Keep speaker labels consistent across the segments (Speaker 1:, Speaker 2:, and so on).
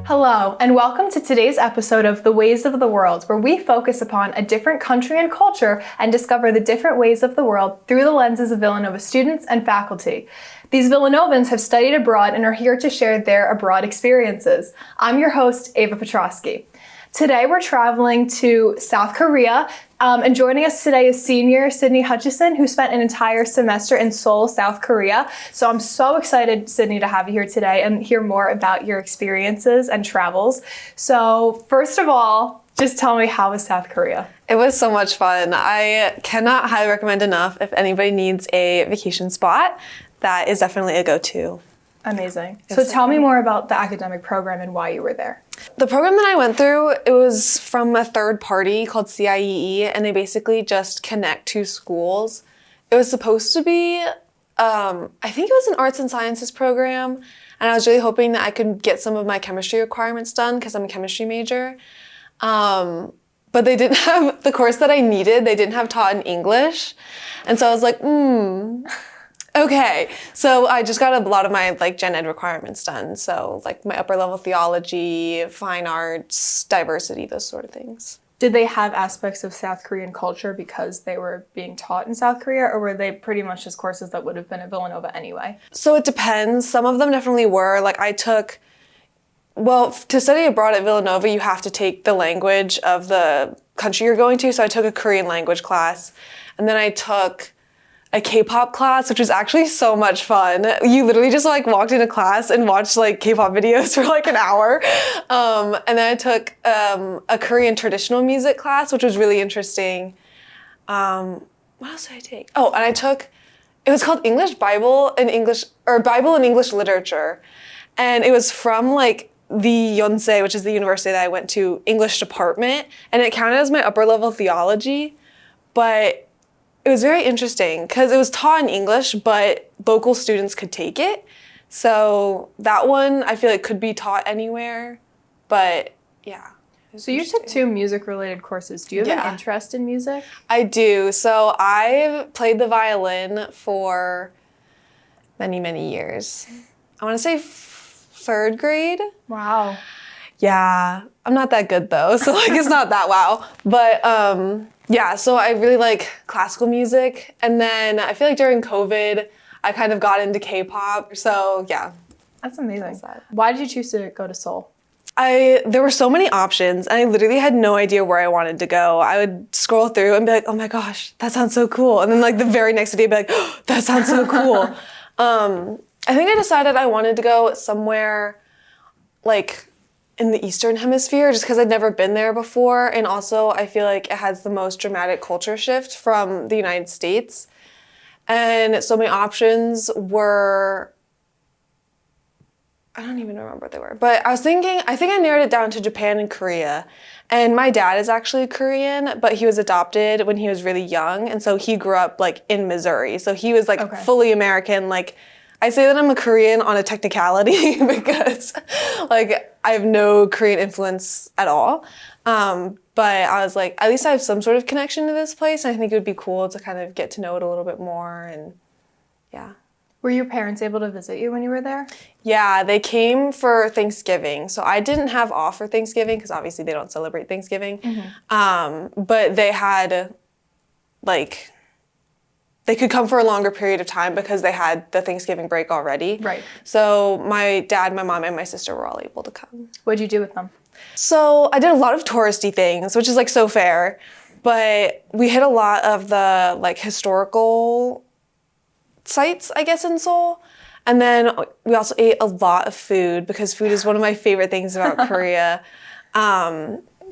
Speaker 1: Hello, and welcome to today's episode of The Ways of the World, where we focus upon a different country and culture and discover the different ways of the world through the lenses of Villanova students and faculty. These Villanovans have studied abroad and are here to share their abroad experiences. I'm your host, Ava Petrosky. Today we're traveling to South Korea, and joining us today is senior Sydney Hutchison, who spent an entire semester in Seoul, South Korea. So I'm so excited, Sydney, to have you here today and hear more about your experiences and travels. So first of all, just tell me, how was South Korea?
Speaker 2: It was so much fun. I cannot highly recommend enough if anybody needs a vacation spot. That is definitely a go-to.
Speaker 1: Amazing. So tell me more about the academic program and why you were there.
Speaker 2: The program that I went through, it was from a third party called CIEE, and they basically just connect two schools. It was supposed to be, I think it was an arts and sciences program, and I was really hoping that I could get some of my chemistry requirements done because I'm a chemistry major. But they didn't have the course that I needed. They didn't have taught in English. And so I was like, okay. So I just got a lot of my gen ed requirements done. So my upper level theology, fine arts, diversity, those sort of things.
Speaker 1: Did they have aspects of South Korean culture because they were being taught in South Korea, or were they pretty much just courses that would have been at Villanova anyway?
Speaker 2: So it depends. Some of them definitely were. To study abroad at Villanova, you have to take the language of the country you're going to. So I took a Korean language class, and then I took a K-pop class, which was actually so much fun. You literally just walked into class and watched K-pop videos for an hour. And then I took a Korean traditional music class, which was really interesting. What else did I take? Oh, and it was called Bible and English Literature. And it was from the Yonsei, which is the university that I went to, English department. And it counted as my upper level theology, but it was very interesting because it was taught in English, but local students could take it. So that one, I feel could be taught anywhere, but yeah.
Speaker 1: So you took 2 music-related courses. Do you have an interest in music?
Speaker 2: I do. So I've played the violin for many, many years. I want to say 3rd grade.
Speaker 1: Wow.
Speaker 2: Yeah. I'm not that good though, so it's not that wow. But yeah, so I really like classical music. And then I feel during COVID, I kind of got into K-pop. So yeah.
Speaker 1: That's amazing. Why did you choose to go to Seoul?
Speaker 2: There were so many options, and I literally had no idea where I wanted to go. I would scroll through and be like, oh my gosh, that sounds so cool. And then the very next day, I'd be like, oh, that sounds so cool. I think I decided I wanted to go somewhere in the Eastern Hemisphere, just because I'd never been there before. And also I feel it has the most dramatic culture shift from the United States. And so my options were, I don't even remember what they were, but I think I narrowed it down to Japan and Korea. And my dad is actually Korean, but he was adopted when he was really young. And so he grew up in Missouri. So he was fully American. I say that I'm a Korean on a technicality because I have no Korean influence at all. But I was at least I have some sort of connection to this place. And I think it would be cool to kind of get to know it a little bit more. And yeah.
Speaker 1: Were your parents able to visit you when you were there?
Speaker 2: Yeah, they came for Thanksgiving. So I didn't have off for Thanksgiving because obviously they don't celebrate Thanksgiving. Mm-hmm. But they had they could come for a longer period of time because they had the Thanksgiving break already.
Speaker 1: Right.
Speaker 2: So my dad, my mom, and my sister were all able to come.
Speaker 1: What'd you do with them?
Speaker 2: So I did a lot of touristy things, which is so fair. But we hit a lot of the historical sites, I guess, in Seoul. And then we also ate a lot of food because food is one of my favorite things about Korea.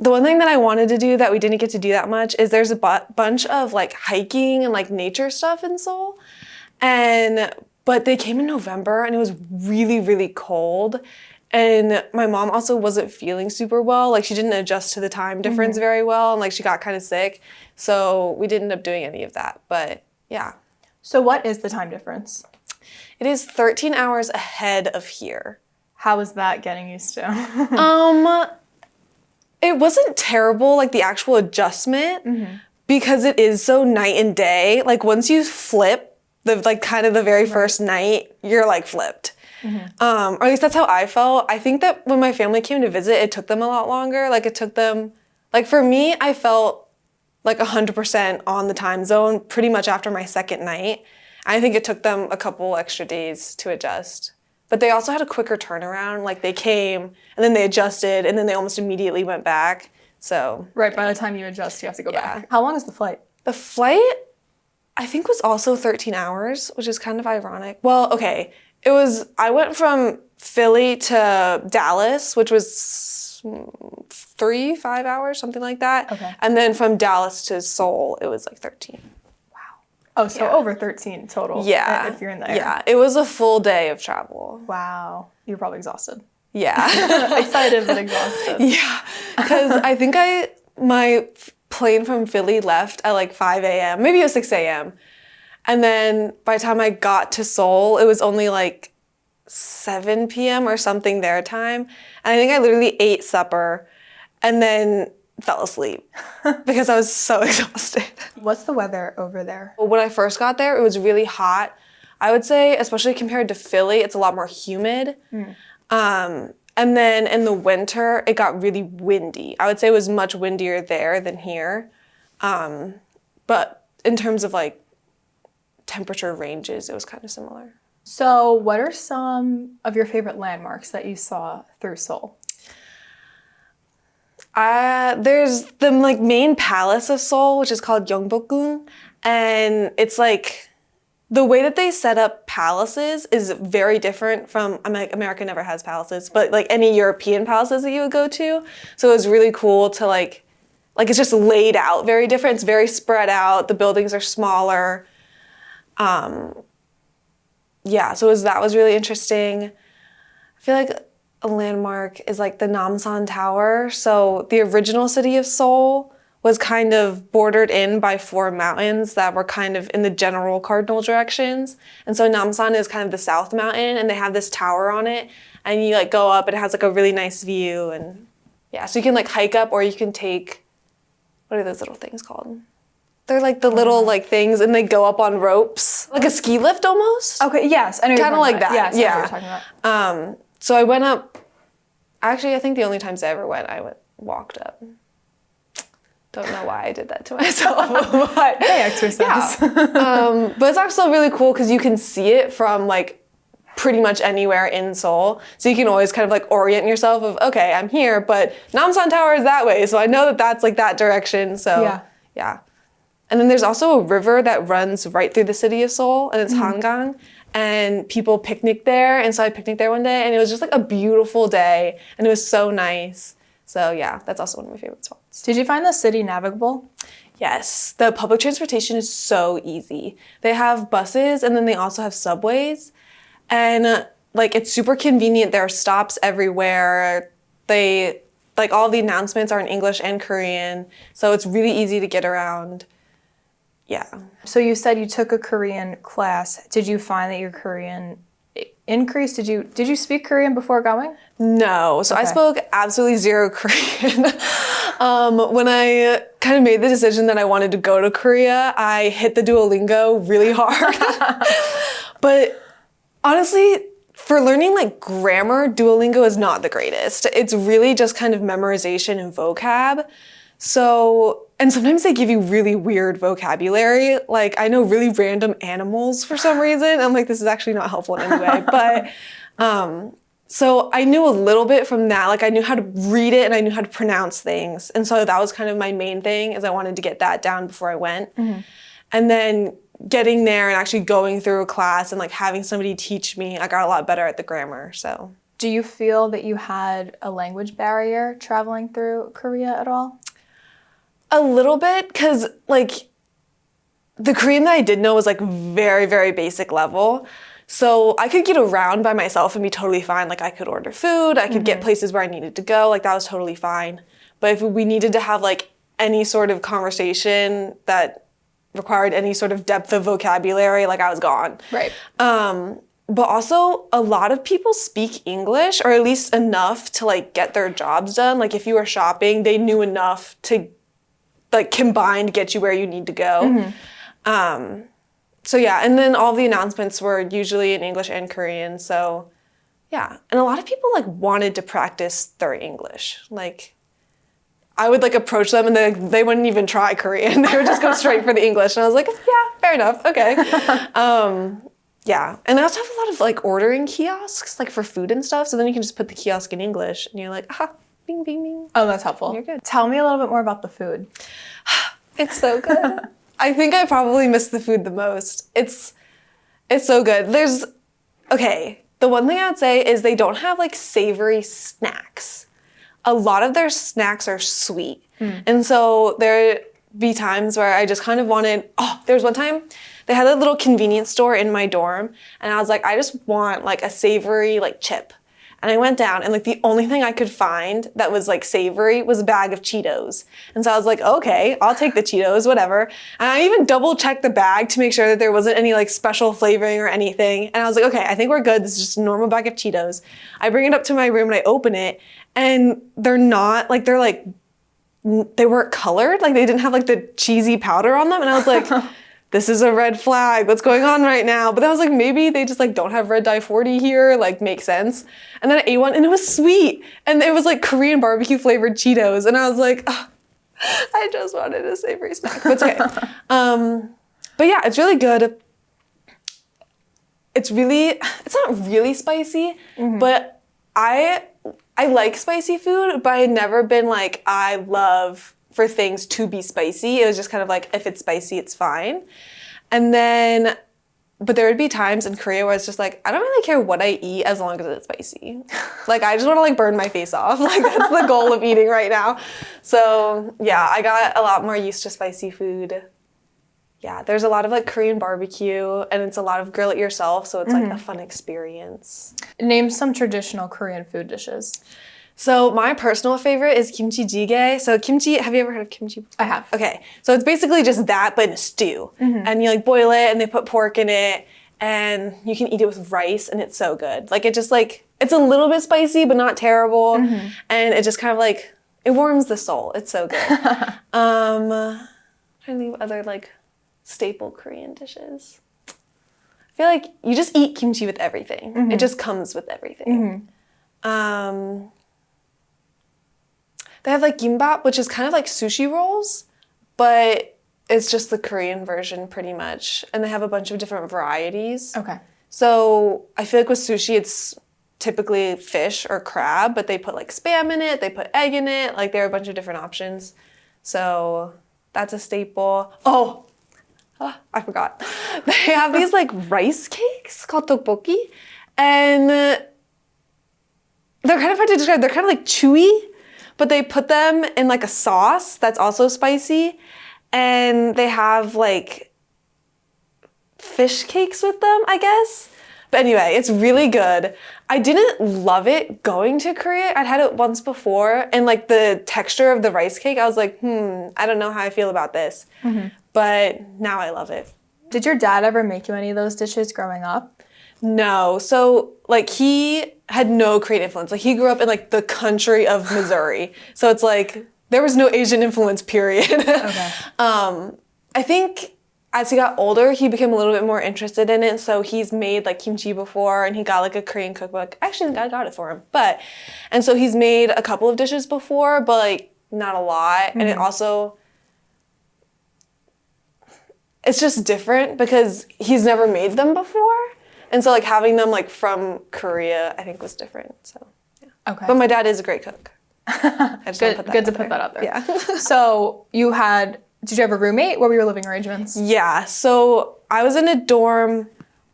Speaker 2: The one thing that I wanted to do that we didn't get to do that much is there's a bunch of hiking and nature stuff in Seoul. But they came in November and it was really, really cold. And my mom also wasn't feeling super well. She didn't adjust to the time difference very well. And she got kind of sick. So we didn't end up doing any of that. But yeah.
Speaker 1: So what is the time difference?
Speaker 2: It is 13 hours ahead of here.
Speaker 1: How is that getting used to?
Speaker 2: It wasn't terrible, like the actual adjustment, because it is so night and day. Like once you flip the very first night, you're like flipped. Or at least that's how I felt. I think that when my family came to visit, it took them a lot longer. Like it took them, like for me, I felt like 100% on the time zone pretty much after my second night. I think it took them a couple extra days to adjust. But they also had a quicker turnaround. Like they came and then they adjusted and then they almost immediately went back. So
Speaker 1: Right, by the time you adjust, you have to go back. How long is the flight?
Speaker 2: the flight, I think, was also 13 hours, which is kind of ironic. Well, okay. I went from Philly to Dallas, which was 3-5 hours, something like that.
Speaker 1: Okay.
Speaker 2: And then from Dallas to Seoul, it was like 13.
Speaker 1: Oh, so over 13 total.
Speaker 2: Yeah.
Speaker 1: If you're in the air.
Speaker 2: Yeah. It was a full day of travel.
Speaker 1: Wow. You're probably exhausted.
Speaker 2: Yeah.
Speaker 1: Excited but exhausted.
Speaker 2: Yeah. Because I think my plane from Philly left at like 5 a.m. Maybe it was 6 a.m. And then by the time I got to Seoul, it was only like 7 p.m. or something their time. And I think I literally ate supper and then fell asleep because I was so exhausted.
Speaker 1: What's the weather over there?
Speaker 2: When I first got there, it was really hot. I would say, especially compared to Philly, it's a lot more humid. And then in the winter, it got really windy. I would say it was much windier there than here. But in terms of like temperature ranges, it was kind of similar.
Speaker 1: So what are some of your favorite landmarks that you saw through Seoul?
Speaker 2: There's the like main palace of Seoul, which is called Gyeongbokgung, and it's like the way that they set up palaces is very different from, I'm like, America never has palaces, but like any European palaces that you would go to. So it was really cool to like it's just laid out very different. It's very spread out. The buildings are smaller. Yeah, so that was really interesting. I feel like a landmark is like the Namsan Tower. So the original city of Seoul was kind of bordered in by 4 mountains that were kind of in the general cardinal directions. And so Namsan is kind of the south mountain, and they have this tower on it, and you like go up and it has like a really nice view. And yeah, so you can like hike up, or you can take, what are those little things called? They're like the little like things, and they go up on ropes, like a ski lift almost.
Speaker 1: Okay, yes, I know.
Speaker 2: Kind of like that.
Speaker 1: Yes,
Speaker 2: yeah.
Speaker 1: I know what you're talking about.
Speaker 2: So I went up. Actually, I think the only times I ever went, walked up. Don't know why I did that to myself. But
Speaker 1: Hey, exercise.
Speaker 2: yeah. But it's also really cool because you can see it from like pretty much anywhere in Seoul. So you can always kind of like orient yourself of, okay, I'm here, but Namsan Tower is that way. So I know that that's like that direction. So yeah. And then there's also a river that runs right through the city of Seoul, and it's Hangang. And people picnic there, and so I picnicked there one day, and it was just like a beautiful day, and it was so nice. So yeah, that's also one of my favorite spots.
Speaker 1: Did you find the city navigable?
Speaker 2: Yes, the public transportation is so easy. They have buses, and then they also have subways, and like it's super convenient. There are stops everywhere. They like all the announcements are in English and Korean, so it's really easy to get around. Yeah.
Speaker 1: So you said you took a Korean class. Did you find that your Korean increased? Did you speak Korean before going?
Speaker 2: No. So I spoke absolutely zero Korean. When I kind of made the decision that I wanted to go to Korea, I hit the Duolingo really hard. But honestly, for learning like grammar, Duolingo is not the greatest. It's really just kind of memorization and vocab. So, and sometimes they give you really weird vocabulary. Like I know really random animals for some reason. I'm like, this is actually not helpful in any way. But so I knew a little bit from that. Like I knew how to read it and I knew how to pronounce things. And so that was kind of my main thing, is I wanted to get that down before I went. And then getting there and actually going through a class and like having somebody teach me, I got a lot better at the grammar. So
Speaker 1: do you feel that you had a language barrier traveling through Korea at all?
Speaker 2: A little bit, because like the Korean that I did know was like very, very basic level. So I could get around by myself and be totally fine. Like I could order food, I could get places where I needed to go. Like that was totally fine. But if we needed to have like any sort of conversation that required any sort of depth of vocabulary, like I was gone.
Speaker 1: Right.
Speaker 2: but also a lot of people speak English, or at least enough to like get their jobs done. Like if you were shopping, they knew enough to like combine to get you where you need to go. So yeah, and then all the announcements were usually in English and Korean. So yeah, and a lot of people like wanted to practice their English. Like I would like approach them and they wouldn't even try Korean. They would just go straight for the English. And I was like, yeah, fair enough. Okay. Yeah. And they also have a lot of like ordering kiosks, like for food and stuff. So then you can just put the kiosk in English and you're like, aha, bing, bing, bing.
Speaker 1: Oh, that's helpful.
Speaker 2: You're good.
Speaker 1: Tell me a little bit more about the food.
Speaker 2: It's so good. I think I probably miss the food the most. It's so good. The one thing I would say is they don't have like savory snacks. A lot of their snacks are sweet. And so there'd be times where I just kind of there was one time they had a little convenience store in my dorm and I was like, I just want like a savory like chip. And I went down and like the only thing I could find that was like savory was a bag of Cheetos. And so I was like, okay, I'll take the Cheetos, whatever. And I even double checked the bag to make sure that there wasn't any like special flavoring or anything. And I was like, okay, I think we're good. This is just a normal bag of Cheetos. I bring it up to my room and I open it and they weren't colored. Like they didn't have like the cheesy powder on them. And I was like, this is a red flag. What's going on right now? But I was like, maybe they just like don't have red dye 40 here. Like makes sense. And then I ate one and it was sweet. And it was like Korean barbecue flavored Cheetos. And I was like, oh, I just wanted a savory snack. But it's okay. But yeah, it's really good. It's not really spicy, but I like spicy food, but I'd never been like, I love for things to be spicy. It was just kind of like, if it's spicy, it's fine. And then, but there would be times in Korea where it's just like, I don't really care what I eat as long as it's spicy. Like, I just want to like burn my face off. Like, that's the goal of eating right now. So yeah, I got a lot more used to spicy food. Yeah, there's a lot of like Korean barbecue and it's a lot of grill it yourself. So it's like a fun experience.
Speaker 1: Name some traditional Korean food dishes.
Speaker 2: So my personal favorite is kimchi jjigae. So kimchi, have you ever heard of kimchi before?
Speaker 1: I have.
Speaker 2: Okay, so it's basically just that, but in a stew. And you like boil it and they put pork in it and you can eat it with rice and it's so good. Like it just like, it's a little bit spicy, but not terrible. And it just kind of like, it warms the soul. It's so good. I'm trying to think of other like staple Korean dishes. I feel like you just eat kimchi with everything. It just comes with everything. They have like gimbap, which is kind of like sushi rolls, but it's just the Korean version pretty much. And they have a bunch of different varieties.
Speaker 1: Okay.
Speaker 2: So I feel like with sushi, it's typically fish or crab, but they put like Spam in it, they put egg in it, like there are a bunch of different options. So that's a staple. Oh, I forgot. They have these like rice cakes called tteokbokki, and they're kind of hard to describe. They're kind of like chewy, but they put them in like a sauce that's also spicy, and they have like fish cakes with them, I guess. But anyway, it's really good. I didn't love it going to Korea. I'd had it once before, and like the texture of the rice cake, I was like, I don't know how I feel about this. But now I love it.
Speaker 1: Did your dad ever make you any of those dishes growing up?
Speaker 2: No. So like he had no Korean influence. Like he grew up in like the country of Missouri. So it's like there was no Asian influence, period.
Speaker 1: Okay.
Speaker 2: I think as he got older, he became a little bit more interested in it. So he's made like kimchi before and he got like a Korean cookbook. Actually, I got it for him. And so he's made a couple of dishes before, but like not a lot. And it also, it's just different because he's never made them before. And so like having them like from Korea, I think was different. So yeah.
Speaker 1: Okay.
Speaker 2: But my dad is a great cook.
Speaker 1: Good to put that out there.
Speaker 2: Yeah.
Speaker 1: So did you have a roommate? What were your living arrangements?
Speaker 2: Yeah. So I was in a dorm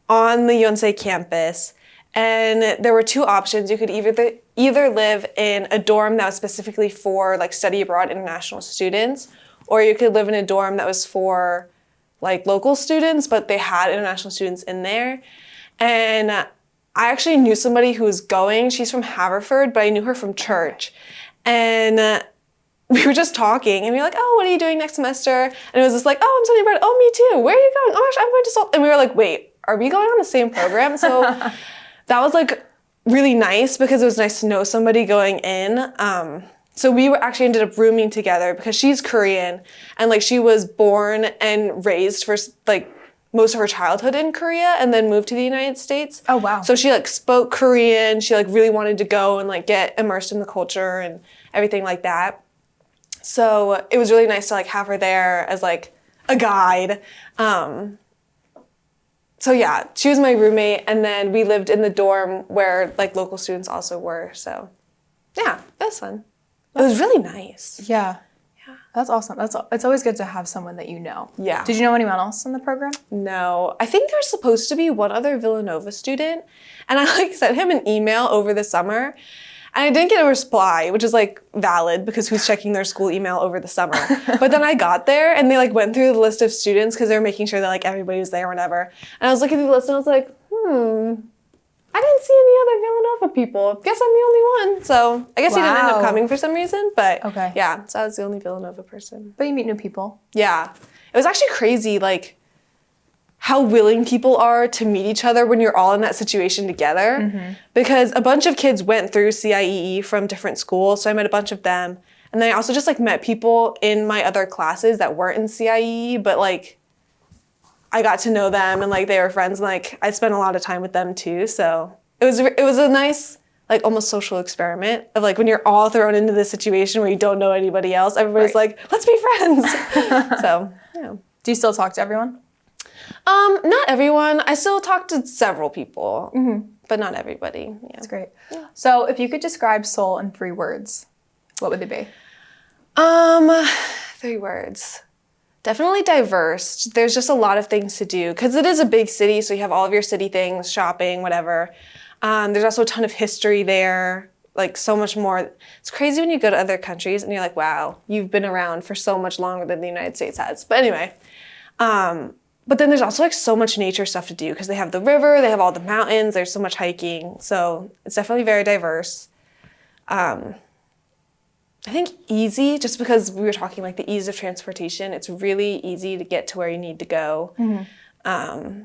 Speaker 2: on the Yonsei campus, and there were two options. You could either live in a dorm that was specifically for like study abroad international students, or you could live in a dorm that was for like local students, but they had international students in there. And I actually knew somebody who was going. She's from Haverford, but I knew her from church. And we were just talking, and we were like, oh, what are you doing next semester? And it was just like, oh, I'm studying abroad. Oh, me too. Where are you going? Oh, gosh, I'm going to Seoul. And we were like, wait, are we going on the same program? So that was like really nice because it was nice to know somebody going in. So we were actually ended up rooming together because she's Korean and like she was born and raised for like most of her childhood in Korea and then moved to the United States.
Speaker 1: Oh, wow.
Speaker 2: So she like spoke Korean. She like really wanted to go and like get immersed in the culture and everything like that. So it was really nice to like have her there as like a guide. So yeah, she was my roommate and then we lived in the dorm where like local students also were. So yeah, that was fun. It was really nice.
Speaker 1: Yeah. That's awesome. It's always good to have someone that you know.
Speaker 2: Yeah.
Speaker 1: Did you know anyone else in the program?
Speaker 2: No. I think there's supposed to be one other Villanova student. And I like sent him an email over the summer. And I didn't get a reply, which is like valid because who's checking their school email over the summer? But then I got there and they like went through the list of students because they were making sure that like everybody was there or whatever. And I was looking through the list and I was like, I didn't see any other Villanova people. Guess I'm the only one. So I guess he didn't end up coming for some reason. But
Speaker 1: okay.
Speaker 2: Yeah, so I was the only Villanova person.
Speaker 1: But you meet new people.
Speaker 2: Yeah. It was actually crazy, like, how willing people are to meet each other when you're all in that situation together. Mm-hmm. Because a bunch of kids went through CIEE from different schools, so I met a bunch of them. And then I also just, like, met people in my other classes that weren't in CIEE, but, like, I got to know them and, like, they were friends. And, like, I spent a lot of time with them, too. So it was a nice, like, almost social experiment of, like, when you're all thrown into this situation where you don't know anybody else, everybody's like, let's be friends. So, yeah.
Speaker 1: Do you still talk to everyone?
Speaker 2: Not everyone. I still talk to several people, but not everybody. Yeah.
Speaker 1: That's great. Yeah. So if you could describe Seoul in 3 words, what would they be?
Speaker 2: 3 words. Definitely diverse. There's just a lot of things to do because it is a big city, so you have all of your city things, shopping, whatever. There's also a ton of history there, like so much more. It's crazy when you go to other countries and you're like, wow, you've been around for so much longer than the United States has. But anyway, but then there's also like so much nature stuff to do because they have the river, they have all the mountains, there's so much hiking. So it's definitely very diverse. I think easy, just because we were talking like the ease of transportation, it's really easy to get to where you need to go. Mm-hmm.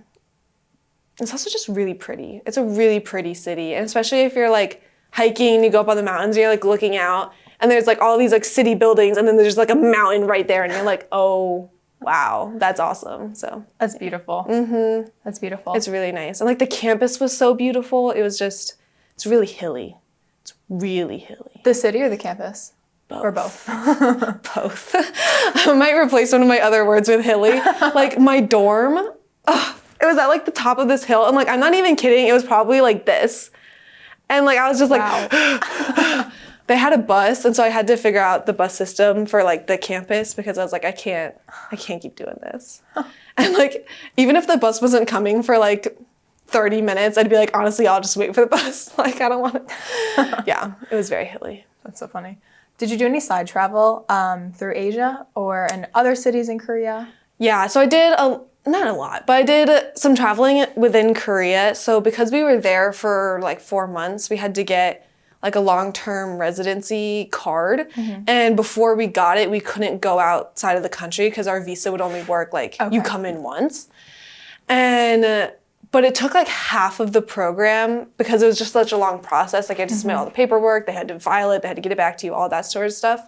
Speaker 2: It's also just really pretty. It's a really pretty city. And especially if you're like hiking, you go up on the mountains, and you're like looking out and there's like all these like city buildings and then there's like a mountain right there and you're like, oh, wow, that's awesome. So
Speaker 1: that's beautiful.
Speaker 2: Mm-hmm.
Speaker 1: That's beautiful.
Speaker 2: It's really nice. And like the campus was so beautiful. It was just, it's really hilly. It's really hilly.
Speaker 1: The city or the campus?
Speaker 2: Both.
Speaker 1: Or both?
Speaker 2: Both. I might replace one of my other words with hilly. Like my dorm, it was at like the top of this hill. And like, I'm not even kidding. It was probably like this. And like, I was just like, wow. They had a bus, and so I had to figure out the bus system for like the campus because I was like, I can't keep doing this. And like, even if the bus wasn't coming for like 30 minutes, I'd be like, honestly, I'll just wait for the bus. Like, I don't want to. Yeah, it was very hilly.
Speaker 1: That's so funny. Did you do any side travel through Asia or in other cities in Korea?
Speaker 2: Yeah, so I did not a lot, but I did some traveling within Korea. So because we were there for like 4 months, we had to get like a long-term residency card. Mm-hmm. And before we got it, we couldn't go outside of the country because our visa would only work like you come in once. And but it took like half of the program because it was just such a long process. Like I had to submit all the paperwork, they had to file it, they had to get it back to you, all that sort of stuff.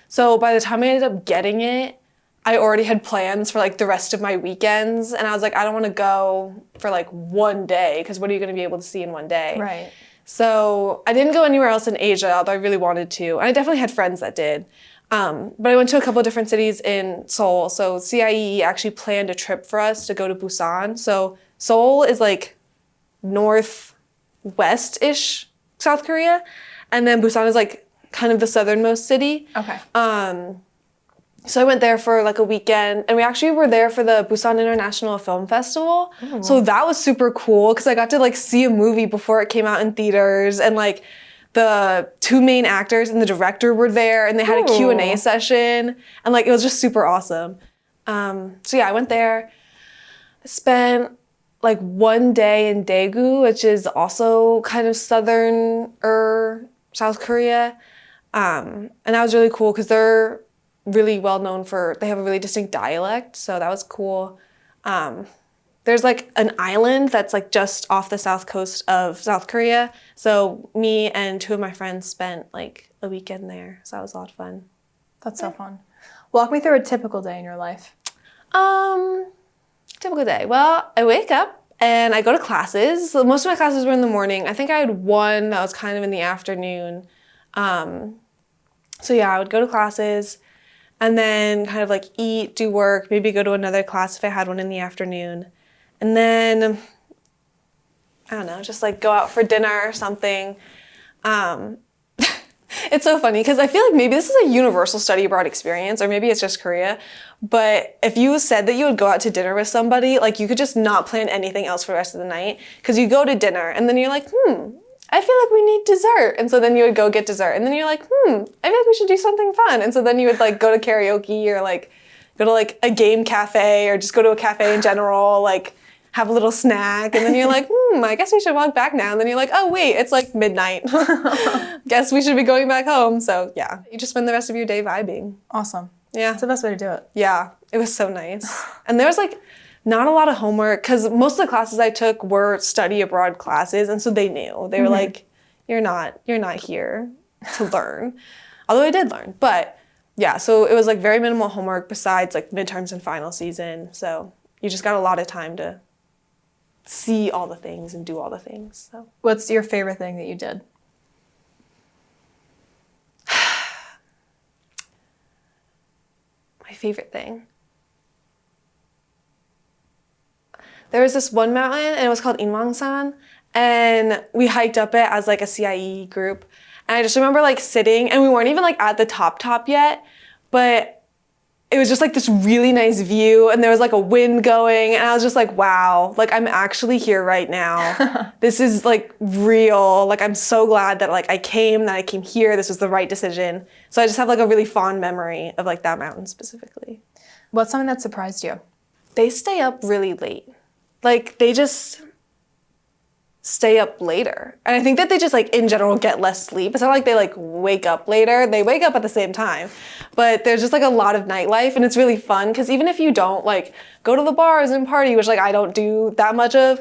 Speaker 2: So by the time I ended up getting it, I already had plans for like the rest of my weekends. And I was like, I don't want to go for like one day because what are you going to be able to see in one day?
Speaker 1: Right.
Speaker 2: So I didn't go anywhere else in Asia, although I really wanted to. And I definitely had friends that did. But I went to a couple of different cities in Seoul. So CIE actually planned a trip for us to go to Busan. So Seoul is like northwest-ish South Korea. And then Busan is like kind of the southernmost city.
Speaker 1: Okay.
Speaker 2: So I went there for like a weekend, and we actually were there for the Busan International Film Festival. Ooh. So that was super cool because I got to like see a movie before it came out in theaters, and like the 2 main actors and the director were there, and they had a Q&A session, and like it was just super awesome. So yeah, I went there. I spent like 1 day in Daegu, which is also kind of southern South Korea, and that was really cool because they're really well known they have a really distinct dialect, so that was cool. there's like an island that's like just off the south coast of South Korea. So me and 2 of my friends spent like a weekend there. So that was a lot of fun.
Speaker 1: That's so fun. Walk me through a typical day in your life.
Speaker 2: Typical day. Well, I wake up and I go to classes. So most of my classes were in the morning. I think I had one that was kind of in the afternoon. So yeah, I would go to classes and then kind of like eat, do work, maybe go to another class if I had one in the afternoon. And then, I don't know, just like go out for dinner or something. It's so funny because I feel like maybe this is a universal study abroad experience, or maybe it's just Korea. But if you said that you would go out to dinner with somebody, like you could just not plan anything else for the rest of the night because you go to dinner and then you're like, I feel like we need dessert. And so then you would go get dessert. And then you're like, I feel like we should do something fun. And so then you would like go to karaoke or like go to like a game cafe or just go to a cafe in general, like have a little snack. And then you're like, I guess we should walk back now. And then you're like, oh wait, it's like midnight. Guess we should be going back home. So yeah, you just spend the rest of your day vibing.
Speaker 1: Awesome.
Speaker 2: Yeah.
Speaker 1: It's the best way to do it.
Speaker 2: Yeah, it was so nice. And there was like not a lot of homework because most of the classes I took were study abroad classes. And so they knew. They were like, you're not here to learn. Although I did learn. But yeah, so it was like very minimal homework besides like midterms and final season. So you just got a lot of time to see all the things and do all the things. So
Speaker 1: What's your favorite thing that you did?
Speaker 2: My favorite thing. There was this one mountain and it was called Inwangsan, and we hiked up it as like a CIE group. And I just remember like sitting, and we weren't even like at the top yet, but it was just like this really nice view, and there was like a wind going, and I was just like, wow, like I'm actually here right now. This is like real. Like I'm so glad that like I came here. This was the right decision. So I just have like a really fond memory of like that mountain specifically.
Speaker 1: What's something that surprised you?
Speaker 2: They stay up really late. Like they just stay up later. And I think that they just like in general get less sleep. It's not like they like wake up later. They wake up at the same time. But there's just like a lot of nightlife, and it's really fun because even if you don't like go to the bars and party, which like I don't do that much of,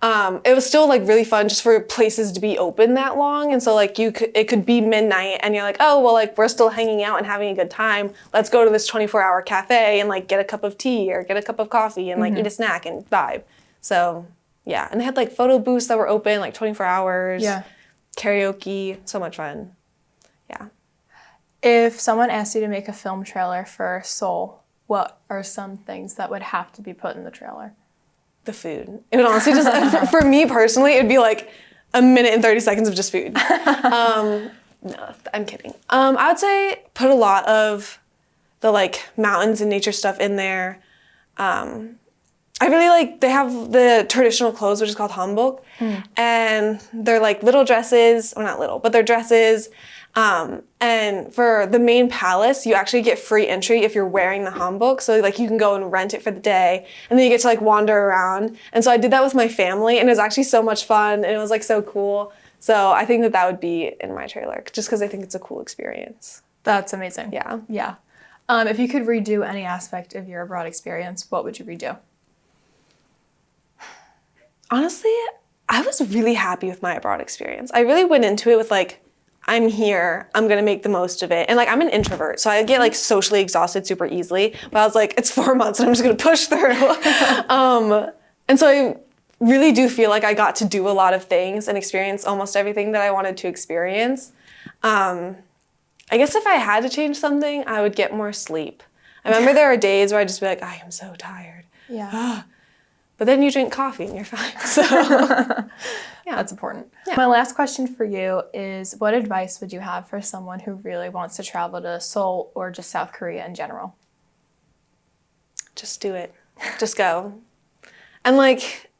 Speaker 2: it was still like really fun just for places to be open that long. And so like it could be midnight and you're like, oh, well, like we're still hanging out and having a good time. Let's go to this 24-hour cafe and like get a cup of tea or get a cup of coffee and like eat a snack and vibe. So yeah, and they had like photo booths that were open like 24 hours.
Speaker 1: Yeah.
Speaker 2: Karaoke, so much fun. Yeah.
Speaker 1: If someone asked you to make a film trailer for Seoul, what are some things that would have to be put in the trailer?
Speaker 2: The food. It would honestly just, for me personally, it'd be like a minute and 30 seconds of just food. No, I'm kidding. I would say put a lot of the like mountains and nature stuff in there. I really like, they have the traditional clothes, which is called hanbok, and they're like little dresses, well not little, but they're dresses. And for the main palace, you actually get free entry if you're wearing the hanbok. So like you can go and rent it for the day, and then you get to like wander around. And so I did that with my family, and it was actually so much fun, and it was like so cool. So I think that that would be in my trailer, just because I think it's a cool experience.
Speaker 1: That's amazing.
Speaker 2: Yeah.
Speaker 1: Yeah. If you could redo any aspect of your abroad experience, what would you redo?
Speaker 2: Honestly, I was really happy with my abroad experience. I really went into it with like, I'm here, I'm gonna make the most of it. And like, I'm an introvert, so I get like socially exhausted super easily. But I was like, it's 4 months and I'm just gonna push through. And so I really do feel like I got to do a lot of things and experience almost everything that I wanted to experience. I guess if I had to change something, I would get more sleep. I remember there are days where I'd just be like, I am so tired.
Speaker 1: Yeah.
Speaker 2: But then you drink coffee and you're fine. So
Speaker 1: Yeah, that's important.
Speaker 2: Yeah.
Speaker 1: My last question for you is, what advice would you have for someone who really wants to travel to Seoul or just South Korea in general?
Speaker 2: Just do it. Just go. And like,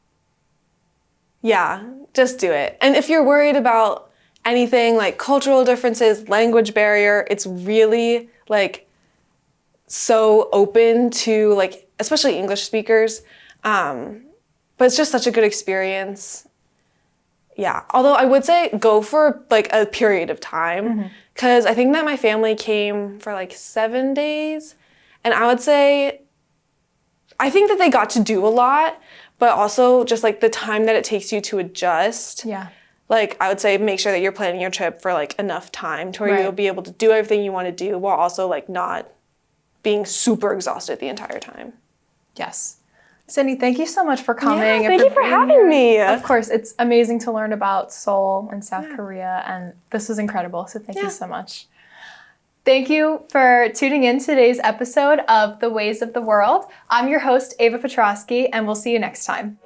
Speaker 2: yeah, just do it. And if you're worried about anything like cultural differences, language barrier, it's really like so open to like, especially English speakers. But it's just such a good experience. Yeah. Although I would say go for like a period of time, because I think that my family came for like 7 days, and I would say I think that they got to do a lot, but also just like the time that it takes you to adjust.
Speaker 1: Yeah.
Speaker 2: Like, I would say make sure that you're planning your trip for like enough time to where
Speaker 1: Right.
Speaker 2: you'll be able to do everything you want to do while also like not being super exhausted the entire time.
Speaker 1: Yes. Cindy, thank you so much for coming.
Speaker 2: Yeah,
Speaker 1: and
Speaker 2: thank you for
Speaker 1: being
Speaker 2: having
Speaker 1: here.
Speaker 2: me.
Speaker 1: Of course, it's amazing to learn about Seoul and South Korea, and this was incredible, so thank you so much. Thank you for tuning in to today's episode of The Ways of the World. I'm your host, Ava Petrosky, and we'll see you next time.